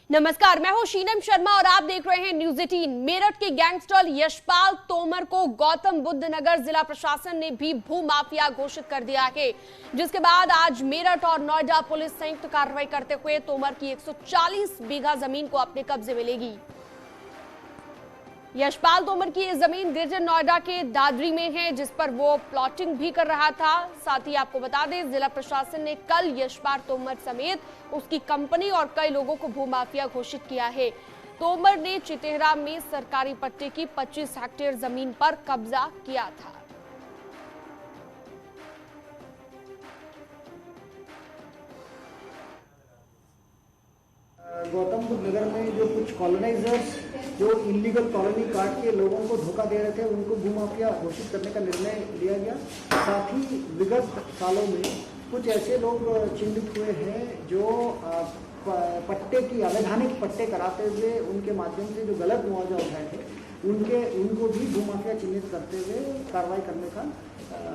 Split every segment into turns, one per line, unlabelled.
नमस्कार, मैं हूं शीनम शर्मा और आप देख रहे हैं न्यूज 18। मेरठ के गैंगस्टर यशपाल तोमर को गौतम बुद्ध नगर जिला प्रशासन ने भी भूमाफिया घोषित कर दिया है, जिसके बाद आज मेरठ और नोएडा पुलिस संयुक्त कार्रवाई करते हुए तोमर की 140 बीघा जमीन को अपने कब्जे में लेगी। यशपाल तोमर की ये जमीन ग्रेटर नोएडा के दादरी में है, जिस पर वो प्लॉटिंग भी कर रहा था। साथ ही आपको बता दें, जिला प्रशासन ने कल यशपाल तोमर समेत उसकी कंपनी और कई लोगों को भूमाफिया घोषित किया है। तोमर ने चितेहरा में सरकारी पट्टे की 25 हेक्टेयर जमीन पर कब्जा किया था।
गौतम बुद्ध नगर में जो कुछ कॉलोनाइजर्स जो इलीगल कॉलोनी काट के लोगों को धोखा दे रहे थे, उनको भूमाफिया घोषित करने का निर्णय लिया गया। साथ ही विगत सालों में कुछ ऐसे लोग चिन्हित हुए हैं जो पट्टे की अवैधानिक पट्टे कराते हुए उनके माध्यम से जो गलत मुआवजा उठाए थे उनको भी भूमाफिया चिन्हित करते हुए कार्रवाई करने का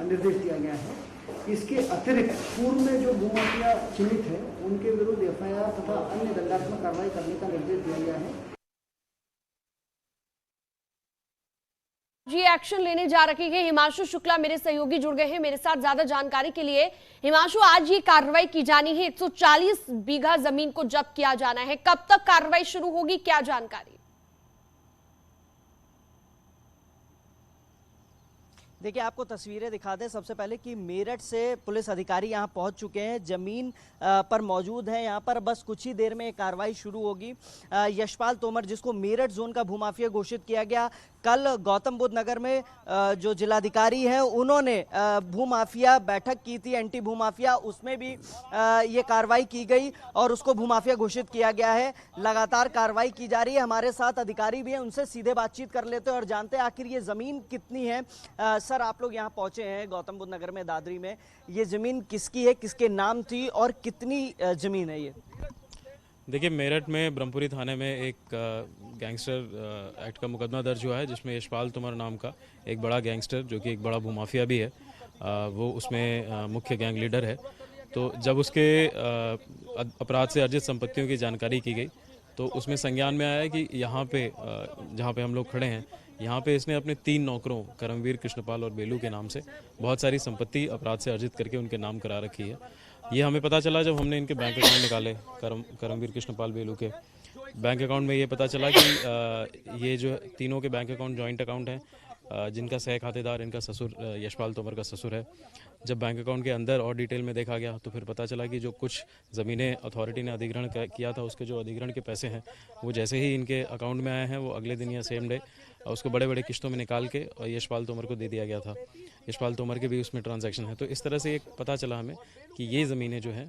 निर्देश दिया गया है। इसके अतिरिक्त पूर्व में जो भूमाफिया चिन्हित है उनके विरुद्ध एफआईआर तथा अन्य दंडात्मक कार्रवाई करने का निर्देश दिया गया है।
जी, एक्शन लेने जा रही है हिमांशु शुक्ला, मेरे सहयोगी जुड़ गए हैं मेरे साथ ज्यादा जानकारी के लिए। हिमांशु, आज ये कार्रवाई की जानी है, 140 बीघा जमीन को जब्त किया जाना है, कब तक कार्रवाई शुरू होगी, क्या जानकारी?
देखिए, आपको तस्वीरें दिखा दें सबसे पहले कि मेरठ से पुलिस अधिकारी यहां पहुंच चुके हैं, जमीन पर मौजूद हैं। यहां पर बस कुछ ही देर में कार्रवाई शुरू होगी। यशपाल तोमर, जिसको मेरठ जोन का भूमाफिया घोषित किया गया, कल गौतम बुद्ध नगर में जो जिलाधिकारी हैं उन्होंने भूमाफिया बैठक की थी, एंटी भूमाफिया, उसमें भी ये कार्रवाई की गई और उसको भूमाफिया घोषित किया गया है। लगातार कार्रवाई की जा रही है। हमारे साथ अधिकारी भी हैं, उनसे सीधे बातचीत कर लेते हैं और जानते हैं आखिर ये जमीन कितनी है। सर, आप लोग यहाँ पहुंचे हैं गौतम बुद्ध नगर में, दादरी में, ये जमीन किसकी है, किसके नाम थी और कितनी जमीन है ये?
देखिए, मेरठ में ब्रह्मपुरी थाने में एक गैंगस्टर एक्ट का मुकदमा दर्ज हुआ है, जिसमें यशपाल तोमर नाम का एक बड़ा गैंगस्टर, जो कि एक बड़ा भूमाफिया भी है, वो उसमें मुख्य गैंग लीडर है। तो जब उसके अपराध से अर्जित संपत्तियों की जानकारी की गई तो उसमें संज्ञान में आया कि यहाँ पे जहाँ पे हम लोग खड़े हैं, यहाँ पे इसने अपने 3 नौकरों करमवीर, कृष्णपाल और बेलू के नाम से बहुत सारी संपत्ति अपराध से अर्जित करके उनके नाम करा रखी है। ये हमें पता चला जब हमने इनके बैंक अकाउंट निकाले, करमवीर, कृष्णपाल, बेलू के बैंक अकाउंट में ये पता चला कि ये जो तीनों के बैंक अकाउंट जॉइंट अकाउंट हैं, जिनका सह खातेदार इनका ससुर यशपाल तोमर का ससुर है। जब बैंक अकाउंट के अंदर और डिटेल में देखा गया तो फिर पता चला कि जो कुछ ज़मीनें अथॉरिटी ने अधिग्रहण किया था, उसके जो अधिग्रहण के पैसे हैं वो जैसे ही इनके अकाउंट में आए हैं, वो अगले दिन या सेम डे उसको बड़े बड़े किस्तों में निकाल के और यशपाल तोमर को दे दिया गया था। यशपाल तोमर के भी उसमें ट्रांजैक्शन है। तो इस तरह से एक पता चला हमें कि ये ज़मीनें जो हैं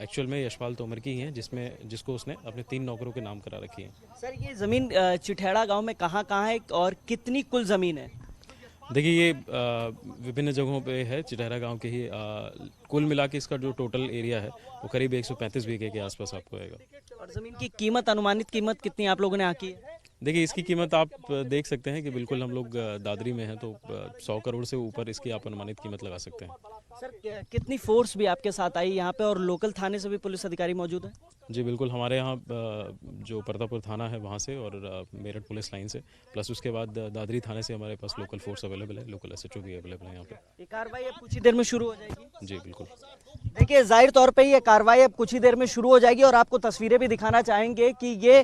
एक्चुअल में यशपाल तोमर की ही हैं, जिसको उसने अपने 3 नौकरों के नाम करा रखी है।
सर, ये ज़मीन चिटेहरा गांव में कहाँ है और कितनी कुल ज़मीन है?
देखिए, ये विभिन्न जगहों पे है, चिटेहरा गांव के ही कुल मिला के इसका जो टोटल एरिया है वो करीब 135 बीघे के आसपास आपको आएगा।
और ज़मीन की कीमत, अनुमानित कीमत कितनी आप लोगों ने आकी है?
देखिए, इसकी कीमत आप देख सकते हैं कि बिल्कुल हम लोग दादरी में हैं, तो 100 करोड़ से ऊपर इसकी आप अनुमानित कीमत लगा सकते हैं।
सर, कितनी फोर्स भी आपके साथ आई यहाँ पे और लोकल थाने से भी पुलिस अधिकारी मौजूद हैं?
जी बिल्कुल, हमारे यहाँ जो परतापुर थाना है वहाँ से और मेरठ पुलिस लाइन से, प्लस उसके बाद दादरी थाने से हमारे पास लोकल फोर्स अवेलेबल है, लोकल एसएचओ भी अवेलेबल है यहाँ पे।
ये कार्रवाई अब कुछ ही देर में शुरू हो जाएगी?
जी बिल्कुल।
देखिए, जाहिर तौर पे ये कार्रवाई अब कुछ ही देर में शुरू हो जाएगी और आपको तस्वीरें भी दिखाना चाहेंगे कि ये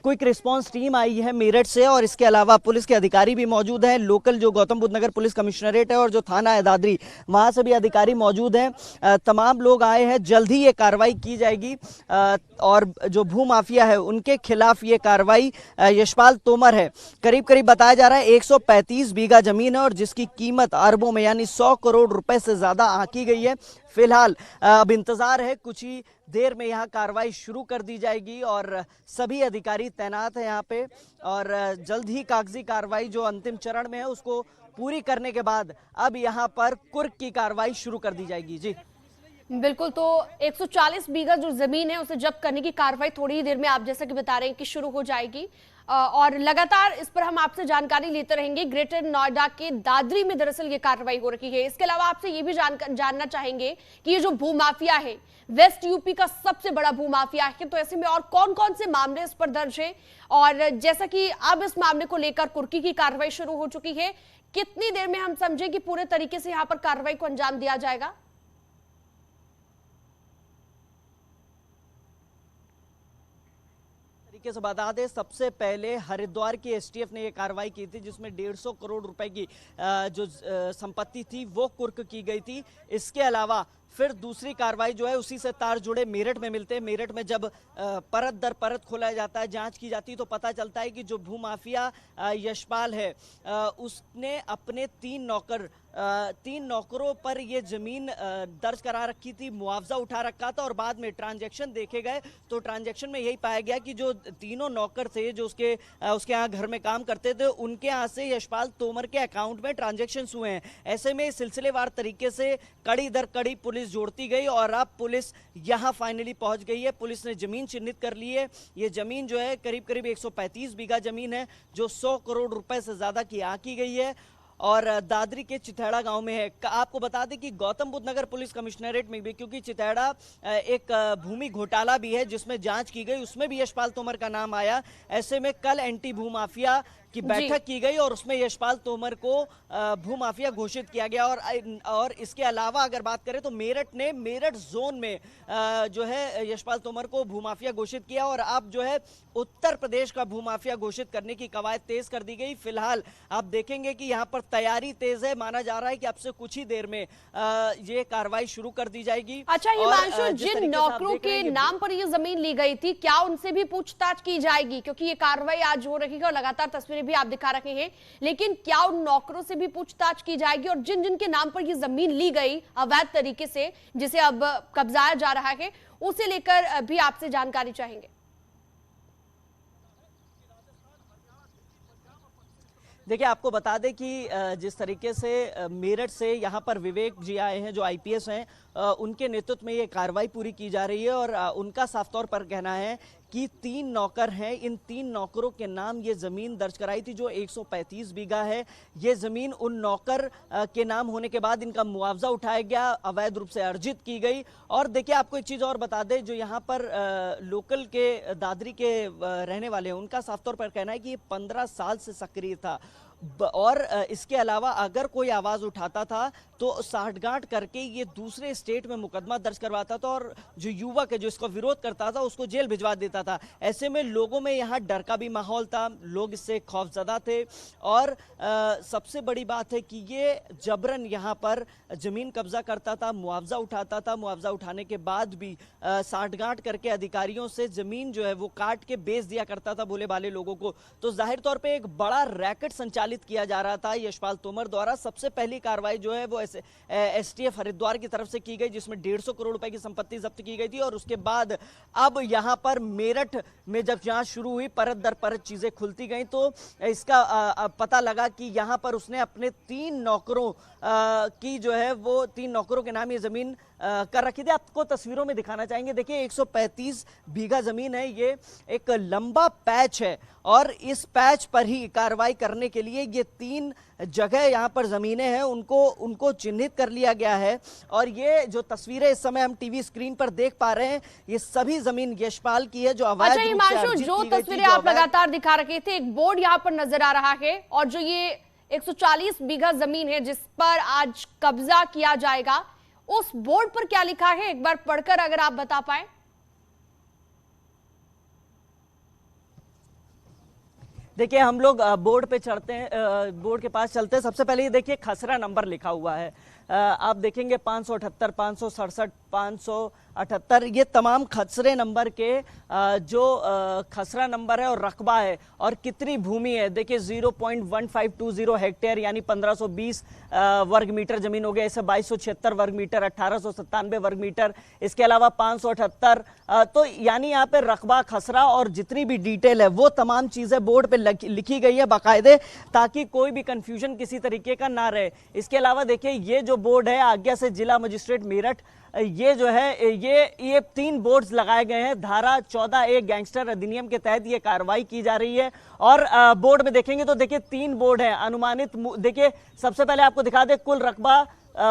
क्विक रिस्पांस टीम आई है मेरठ से और इसके अलावा पुलिस के अधिकारी भी मौजूद हैं। लोकल जो गौतम बुद्ध नगर पुलिस कमिश्नरेट है और जो थाना है दादरी, वहाँ से भी अधिकारी मौजूद हैं। तमाम लोग आए हैं। जल्द ही ये कार्रवाई की जाएगी और जो भूमाफिया है उनके खिलाफ ये कार्रवाई, यशपाल तोमर है, करीब करीब बताया जा रहा है 135 बीघा जमीन है और जिसकी कीमत अरबों में यानी 100 करोड़ रुपए से ज्यादा आंकी गई है। फिलहाल अब इंतजार है, कुछ ही देर में यहाँ कार्रवाई शुरू कर दी जाएगी और सभी अधिकारी तैनात हैं यहाँ पे और जल्द ही कागजी कार्रवाई जो अंतिम चरण में है उसको पूरी करने के बाद अब यहाँ पर कुर्क की कार्रवाई शुरू कर दी जाएगी। जी
बिल्कुल, तो 140 बीघा जो जमीन है उसे जब्त करने की कार्रवाई थोड़ी ही देर में आप जैसा कि बता रहे हैं कि शुरू हो जाएगी और लगातार इस पर हम आपसे जानकारी लेते रहेंगे। ग्रेटर नोएडा के दादरी में दरअसल ये कार्रवाई हो रही है। इसके अलावा आपसे ये भी जानना चाहेंगे कि ये जो भूमाफिया है वेस्ट यूपी का सबसे बड़ा भूमाफिया है, तो ऐसे में और कौन कौन से मामले इस पर दर्ज है और जैसा कि अब इस मामले को लेकर कुर्की की कार्रवाई शुरू हो चुकी है, कितनी देर में हम समझे कि पूरे तरीके से यहाँ पर कार्रवाई को अंजाम दिया जाएगा?
तरीके से बता दें, सबसे पहले हरिद्वार की एसटीएफ ने यह कार्रवाई की थी जिसमें 150 करोड़ रुपए की जो संपत्ति थी वो कुर्क की गई थी। इसके अलावा फिर दूसरी कार्रवाई जो है उसी से तार जुड़े मेरठ में मिलते हैं। मेरठ में जब परत दर परत खोला जाता है, जांच की जाती है, तो पता चलता है कि जो भूमाफिया यशपाल है उसने अपने तीन नौकरों पर ये जमीन दर्ज करा रखी थी, मुआवजा उठा रखा था और बाद में ट्रांजैक्शन देखे गए तो ट्रांजैक्शन में यही पाया गया कि जो तीनों नौकर थे जो उसके यहाँ घर में काम करते थे उनके यहाँ से यशपाल तोमर के अकाउंट में ट्रांजैक्शन हुए हैं। ऐसे में सिलसिलेवार तरीके से कड़ी दर कड़ी पुलिस जोड़ती गई और अब पुलिस यहां फाइनली पहुंच गई है। पुलिस ने जमीन चिन्हित कर ली है। ये जमीन जो है करीब करीब 135 बीघा जमीन है जो 100 करोड़ रुपए से ज्यादा की आंकी गई है और दादरी के चिथैड़ा गांव में है। आपको बता दें कि गौतम बुद्ध नगर पुलिस कमिश्नरेट में भी, क्योंकि चिथैड़ा एक भूमि घोटाला भी है जिसमें जांच की गई, उसमें भी यशपाल तोमर का नाम आया। ऐसे में कल एंटी भूमाफिया की बैठक की गई और उसमें यशपाल तोमर को भूमाफिया घोषित किया गया। और इसके अलावा अगर बात करें तो मेरठ जोन में जो है यशपाल तोमर को भूमाफिया घोषित किया और अब जो है उत्तर प्रदेश का भूमाफिया घोषित करने की कवायद तेज कर दी गई। फिलहाल आप देखेंगे कि यहाँ पर तैयारी तेज है। माना जा रहा है कि अब से कुछ ही देर में ये कार्रवाई शुरू कर दी जाएगी।
अच्छा हिमांशु, जिन नौकरों के नाम पर ये जमीन ली गई थी क्या उनसे भी पूछताछ की जाएगी? क्योंकि ये कार्रवाई आज हो रही है और लगातार तस्वीरें भी आप दिखा रहे हैं, लेकिन क्या उन नौकरों से भी पूछताछ की जाएगी और जिन जिन के नाम पर ये जमीन ली गई अवैध तरीके से जिसे अब कब्जाया जा रहा है उसे लेकर भी आपसे जानकारी चाहेंगे।
देखिए, आपको बता दें कि जिस तरीके से मेरठ से यहाँ पर विवेक जी आए हैं जो आईपीएस हैं, उनके नेतृत्व में ये कार्रवाई पूरी की जा रही है और उनका साफ तौर पर कहना है कि 3 नौकर हैं, इन 3 नौकरों के नाम ये जमीन दर्ज कराई थी जो 135 बीघा है। ये जमीन उन नौकर के नाम होने के बाद इनका मुआवजा उठाया गया, अवैध रूप से अर्जित की गई। और देखिए, आपको एक चीज और बता दें, जो यहाँ पर लोकल के दादरी के रहने वाले हैं उनका साफ तौर पर कहना है कि ये 15 साल से सक्रिय था और इसके अलावा अगर कोई आवाज उठाता था तो साठगांठ करके ये दूसरे स्टेट में मुकदमा दर्ज करवाता था और जो युवक है जो इसका विरोध करता था उसको जेल भिजवा देता था। ऐसे में लोगों में यहाँ डर का भी माहौल था, लोग इससे खौफजदा थे और सबसे बड़ी बात है कि ये जबरन यहाँ पर जमीन कब्जा करता था, मुआवजा उठाता था, मुआवजा उठाने के बाद भी साठगांठ करके अधिकारियों से जमीन जो है वो काट के बेच दिया करता था भोले भाले लोगों को। तो जाहिर तौर पर एक बड़ा रैकेट संचालित किया जा रहा था यशपाल तोमर द्वारा। सबसे पहली कार्रवाई जो है वो एसटीएफ हरिद्वार की तरफ से की गई जिसमें 150 करोड़ रुपए की संपत्ति जब्त की गई थी और उसके बाद अब यहां पर मेरठ में जब जांच शुरू हुई, परत दर परत चीजें खुलती गई तो इसका पता लगा कि यहां पर उसने अपने 3 नौकरों की जो है वो 3 नौकरों के नाम ये जमीन कर रखी थी। आपको तस्वीरों में दिखाना चाहेंगे। देखिए, 135 बीघा जमीन है, ये एक लंबा पैच है और इस पैच पर ही कार्रवाई करने के लिए ये 3 जगह यहाँ पर जमीनें हैं उनको चिन्हित कर लिया गया है। और ये जो तस्वीरें इस समय हम टीवी स्क्रीन पर देख पा रहे हैं ये सभी जमीन यशपाल की है जो अवैध रूप से अर्जित
जो
की गई थी,
तस्वीरें आप लगातार दिखा रखे थे, एक बोर्ड यहाँ पर नजर आ रहा है और जो ये 140 बीघा जमीन है जिस पर आज कब्जा किया जाएगा, उस बोर्ड पर क्या लिखा है एक बार पढ़कर अगर आप बता पाए।
देखिए, हम लोग बोर्ड पे चढ़ते हैं, बोर्ड के पास चलते हैं। सबसे पहले ये देखिए खसरा नंबर लिखा हुआ है, आप देखेंगे 578, 567, 578, ये तमाम खसरे नंबर के जो खसरा नंबर है और रकबा है और कितनी भूमि है। देखिए 0.1520 हेक्टेयर यानी 1520 वर्ग मीटर जमीन हो गया, इसे 2276 वर्ग मीटर, 1897 वर्ग मीटर, इसके अलावा 578, तो यानी यहाँ पे रकबा, खसरा और जितनी भी डिटेल है वो तमाम चीजें बोर्ड पे लिखी गई है बाकायदे, ताकि कोई भी कंफ्यूजन किसी तरीके का ना रहे। इसके अलावा देखिए ये जो बोर्ड है आज्ञा से जिला मजिस्ट्रेट मेरठ, ये जो है ये 3 बोर्ड्स लगाए गए हैं। धारा 14A गैंगस्टर अधिनियम के तहत ये कार्रवाई की जा रही है। और बोर्ड में देखेंगे तो देखिए 3 बोर्ड हैं। अनुमानित देखिए सबसे पहले आपको दिखा दे, कुल रकबा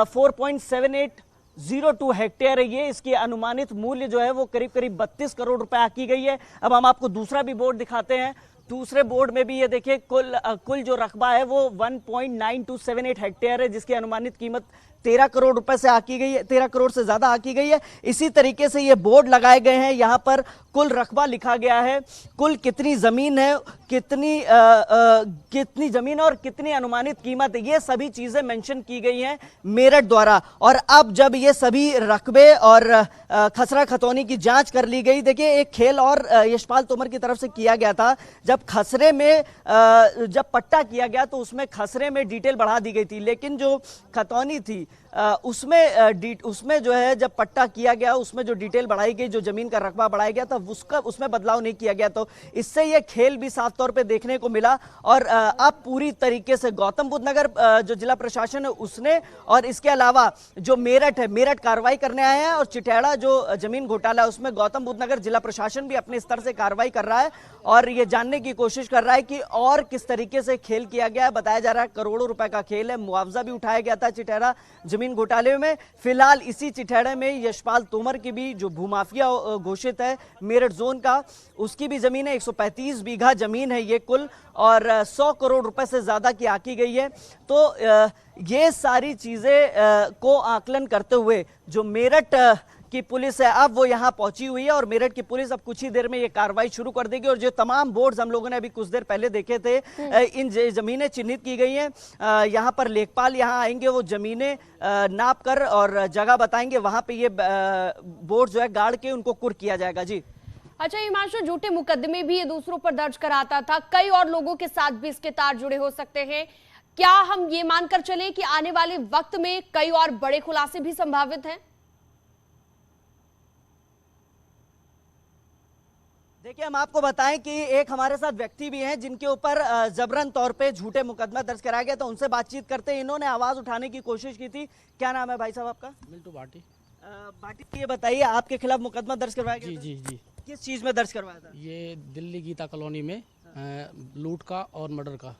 4.7802 हेक्टेयर है ये। इसकी अनुमानित मूल्य जो है वो करीब करीब 32 करोड़ रुपए की गई है। अब हम आपको दूसरा भी बोर्ड दिखाते हैं। दूसरे बोर्ड में भी ये देखिए कुल जो रकबा है वो 1.9278 हेक्टेयर है, जिसकी अनुमानित कीमत 13 करोड़ रुपए से आकी गई है, 13 करोड़ से ज्यादा आकी गई है। इसी तरीके से ये बोर्ड लगाए गए हैं। यहाँ पर कुल रकबा लिखा गया है, कुल कितनी जमीन है, कितनी जमीन और कितनी अनुमानित कीमत है, ये सभी चीजें मेंशन की गई हैं मेरठ द्वारा। और अब जब ये सभी रकबे और खसरा खतौनी की जांच कर ली गई, देखिए एक खेल और यशपाल तोमर की तरफ से किया गया था। जब खसरे में जब पट्टा किया गया तो उसमें खसरे में डिटेल बढ़ा दी गई थी, लेकिन जो खतौनी थी उसमें जो है जब पट्टा किया गया उसमें जो डिटेल बढ़ाई गई, जो जमीन का रकबा बढ़ाया गया था उसमें बदलाव नहीं किया गया। तो इससे ये खेल भी साफ तौर पे देखने को मिला। और अब पूरी तरीके से गौतम बुद्ध नगर जो जिला प्रशासन है उसने, और इसके अलावा जो मेरठ है, मेरठ कार्रवाई करने आए हैं। और चिटेड़ा जो जमीन घोटाला है उसमें गौतम बुद्ध नगर जिला प्रशासन भी अपने स्तर से कार्रवाई कर रहा है और ये जानने की कोशिश कर रहा है कि और किस तरीके से खेल किया गया है। बताया जा रहा है करोड़ों रुपए का खेल है। मुआवजा भी उठाया गया था चिटेड़ा जमीन घोटाले में। फिलहाल इसी चिटेड़े में यशपाल तोमर की भी जो भूमाफिया घोषित है मेरठ जोन का, उसकी भी जमीन है। 135 बीघा जमीन है ये कुल, और 100 करोड़ रुपए से ज्यादा की आकी गई है। तो ये सारी चीजें को आकलन करते हुए जो मेरठ की पुलिस है अब वो यहाँ पहुंची हुई है, और मेरठ की पुलिस अब कुछ ही देर में ये कार्रवाई शुरू कर देगी। और जो तमाम बोर्ड्स हम लोगों ने अभी कुछ देर पहले देखे थे, इन जमीनें चिन्हित की गई हैं। यहाँ पर लेखपाल यहाँ आएंगे, वो जमीनें नाप कर और जगह बताएंगे, वहां पे ये बोर्ड जो है गाड़ के उनको कुर किया जाएगा। जी
अच्छा हिमांशु, झूठे मुकदमे भी ये दूसरों पर दर्ज कराता था, कई और लोगों के साथ भी इसके तार जुड़े हो सकते हैं। क्या हम ये मानकर चलें कि आने वाले वक्त में कई और बड़े खुलासे भी संभावित हैं?
देखिए हम आपको बताएं कि एक हमारे साथ व्यक्ति भी हैं जिनके ऊपर जबरन तौर पे झूठे मुकदमा दर्ज कराया गया, तो उनसे बातचीत करते हैं। इन्होंने आवाज उठाने की कोशिश की थी। क्या नाम है भाई साहब आपका?
मिंटू भाटी।
भाटी, ये बताइए आपके खिलाफ मुकदमा दर्ज करवाया गया?
जी जी जी।
किस चीज में दर्ज करवाया था?
ये दिल्ली गीता कॉलोनी में लूट का और मर्डर का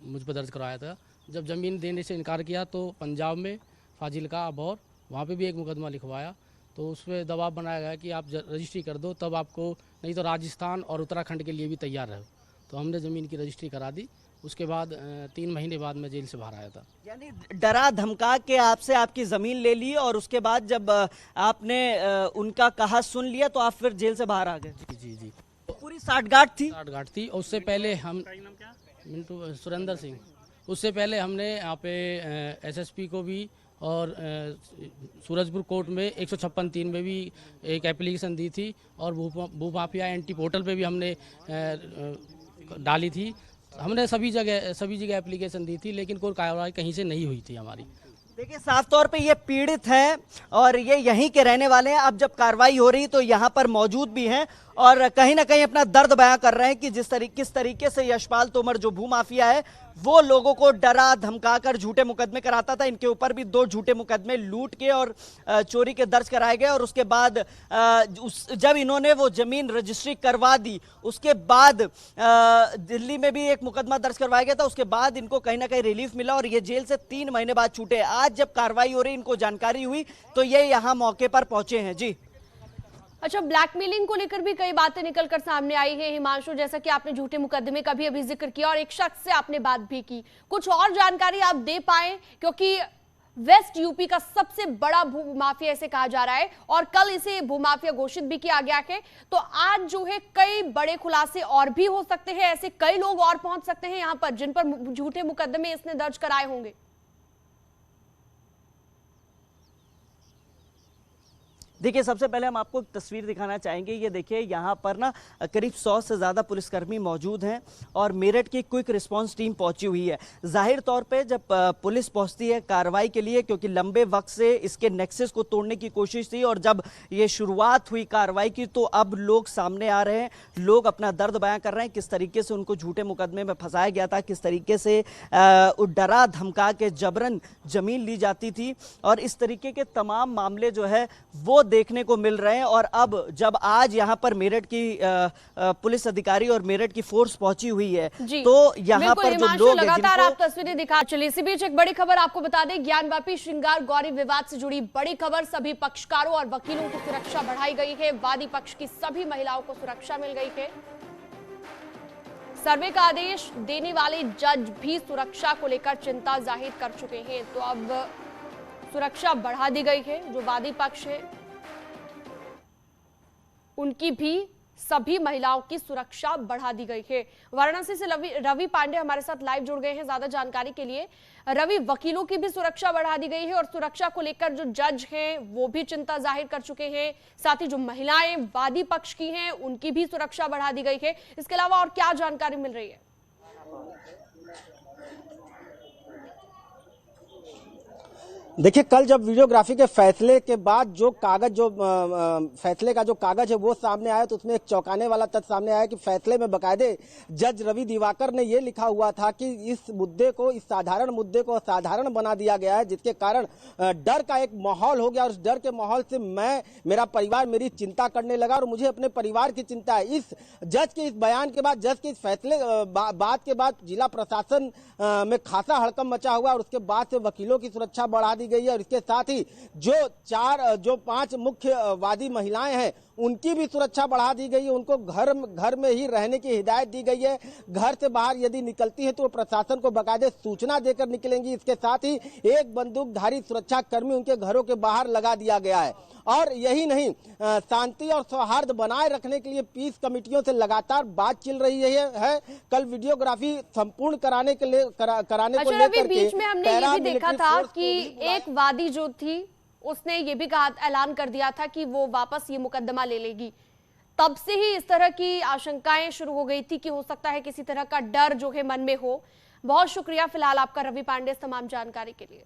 मुझ पर दर्ज करवाया था। जब ज़मीन देने से इनकार किया तो पंजाब में फाजिलका अबौर वहाँ पे भी एक मुकदमा लिखवाया, तो उस पर दबाव बनाया गया कि आप रजिस्ट्री कर दो, तब आपको, नहीं तो राजस्थान और उत्तराखंड के लिए भी तैयार रहो। तो हमने ज़मीन की रजिस्ट्री करा दी। उसके बाद 3 महीने बाद मैं जेल से बाहर आया था।
यानी डरा धमका के आपसे आपकी ज़मीन ले ली, और उसके बाद जब आपने उनका कहा सुन लिया तो आप फिर जेल से बाहर आ गए?
जी जी जी।
पूरी साठगांठ थी?
साठगांठ थी। उससे पहले हम मिंटू सुरेंद्र सिंह, उससे पहले हमने यहाँ पे SSP को भी और सूरजपुर कोर्ट में 156(3) में भी एक एप्लीकेशन दी थी, और भूमाफिया एंटी पोर्टल पे भी हमने डाली थी। हमने सभी जगह एप्लीकेशन दी थी, लेकिन कोई कार्रवाई कहीं से नहीं हुई थी हमारी।
देखिए साफ तौर पे ये पीड़ित हैं और ये यहीं के रहने वाले हैं। अब जब कार्रवाई हो रही तो यहाँ पर मौजूद भी हैं और कहीं ना कहीं अपना दर्द बयां कर रहे हैं कि किस तरीके से यशपाल तोमर जो भूमाफिया है वो लोगों को डरा धमका कर झूठे मुकदमे कराता था। इनके ऊपर भी 2 झूठे मुकदमे लूट के और चोरी के दर्ज कराए गए, और उसके बाद जब इन्होंने वो जमीन रजिस्ट्री करवा दी उसके बाद दिल्ली में भी एक मुकदमा दर्ज करवाया गया था। उसके बाद इनको कहीं ना कहीं रिलीफ मिला और ये जेल से 3 महीने बाद छूटे। आज जब कार्रवाई हो रही इनको जानकारी हुई तो ये यहाँ मौके पर पहुंचे हैं। जी
अच्छा, ब्लैकमेलिंग को लेकर भी कई बातें निकलकर सामने आई है हिमांशु, जैसा कि आपने झूठे मुकदमे का भी अभी जिक्र किया और एक शख्स से आपने बात भी की। कुछ और जानकारी आप दे पाए, क्योंकि वेस्ट यूपी का सबसे बड़ा भूमाफिया इसे कहा जा रहा है और कल इसे भूमाफिया घोषित भी किया गया है। तो आज जो है कई बड़े खुलासे और भी हो सकते हैं, ऐसे कई लोग और पहुंच सकते हैं यहां पर जिन पर झूठे मुकदमे इसने दर्ज कराए होंगे।
देखिए, सबसे पहले हम आपको एक तस्वीर दिखाना चाहेंगे। ये देखिए, यहाँ पर ना करीब 100 से ज़्यादा पुलिसकर्मी मौजूद हैं और मेरठ की क्विक रिस्पांस टीम पहुंची हुई है। जाहिर तौर पे जब पुलिस पहुंचती है कार्रवाई के लिए, क्योंकि लंबे वक्त से इसके नेक्सस को तोड़ने की कोशिश थी, और जब ये शुरुआत हुई कार्रवाई की तो अब लोग सामने आ रहे हैं, लोग अपना दर्द बयां कर रहे हैं, किस तरीके से उनको झूठे मुकदमे में फंसाया गया था, किस तरीके से डरा धमका के जबरन जमीन ली जाती थी, और इस तरीके के तमाम मामले जो है वो देखने को मिल रहे हैं। और अब जब आज यहाँ पर मेरठ की पुलिस अधिकारी और मेरठ की फोर्स पहुंची हुई है, तो यहाँ पर जो लोग
लगातार आप तस्वीरें दिखा। चलिए, इसी बीच एक बड़ी खबर आपको बता दें, ज्ञानवापी श्रृंगार गौरी विवाद से जुड़ी बड़ी खबर। सभी पक्षकारों और वकीलों की सुरक्षा बढ़ाई गई है। वादी पक्ष की सभी महिलाओं को सुरक्षा मिल गई है। सर्वे का आदेश देने वाले जज भी सुरक्षा को लेकर चिंता जाहिर कर चुके हैं। तो अब सुरक्षा बढ़ा दी गई है। जो वादी पक्ष है उनकी भी सभी महिलाओं की सुरक्षा बढ़ा दी गई है। वाराणसी से रवि पांडे हमारे साथ लाइव जुड़ गए हैं ज्यादा जानकारी के लिए। रवि, वकीलों की भी सुरक्षा बढ़ा दी गई है और सुरक्षा को लेकर जो जज हैं वो भी चिंता जाहिर कर चुके हैं। साथ ही जो महिलाएं वादी पक्ष की हैं उनकी भी सुरक्षा बढ़ा दी गई है। इसके अलावा और क्या जानकारी मिल रही है?
देखिए, कल जब वीडियोग्राफी के फैसले के बाद जो कागज, जो फैसले का जो कागज है वो सामने आया, तो उसमें एक चौंकाने वाला तथ्य सामने आया कि फैसले में बकायदे जज रवि दिवाकर ने ये लिखा हुआ था कि इस मुद्दे को, इस साधारण मुद्दे को असाधारण बना दिया गया है, जिसके कारण डर का एक माहौल हो गया, और उस डर के माहौल से मेरा परिवार मेरी चिंता करने लगा और मुझे अपने परिवार की चिंता है। इस जज के इस बयान के बाद, जज के इस फैसले बात के बाद जिला प्रशासन में खासा हड़कंप मचा हुआ, और उसके बाद से वकीलों की सुरक्षा बढ़ा दी गई है। और इसके साथ ही जो 5 मुख्य वादी महिलाएं हैं उनकी भी सुरक्षा बढ़ा दी गई है। उनको घर में ही रहने की हिदायत दी गई है। घर से बाहर यदि निकलती है तो प्रशासन को बाकायदे सूचना देकर निकलेंगी। इसके साथ ही एक बंदूकधारी सुरक्षा कर्मी उनके घरों के बाहर लगा दिया गया है। और यही नहीं, शांति और सौहार्द बनाए रखने के लिए पीस कमेटियों से लगातार बात चल रही है। कल वीडियोग्राफी संपूर्ण कराने को लेकर
बीच में हमने ये भी देखा था कि एक वादी जो थी उसने ये भी कहा, ऐलान कर दिया था कि वो वापस ये मुकदमा ले लेगी। तब से ही इस तरह की आशंकाएं शुरू हो गई थी कि हो सकता है किसी तरह का डर जो है मन में हो। बहुत शुक्रिया फिलहाल आपका रवि पांडे, तमाम जानकारी के लिए।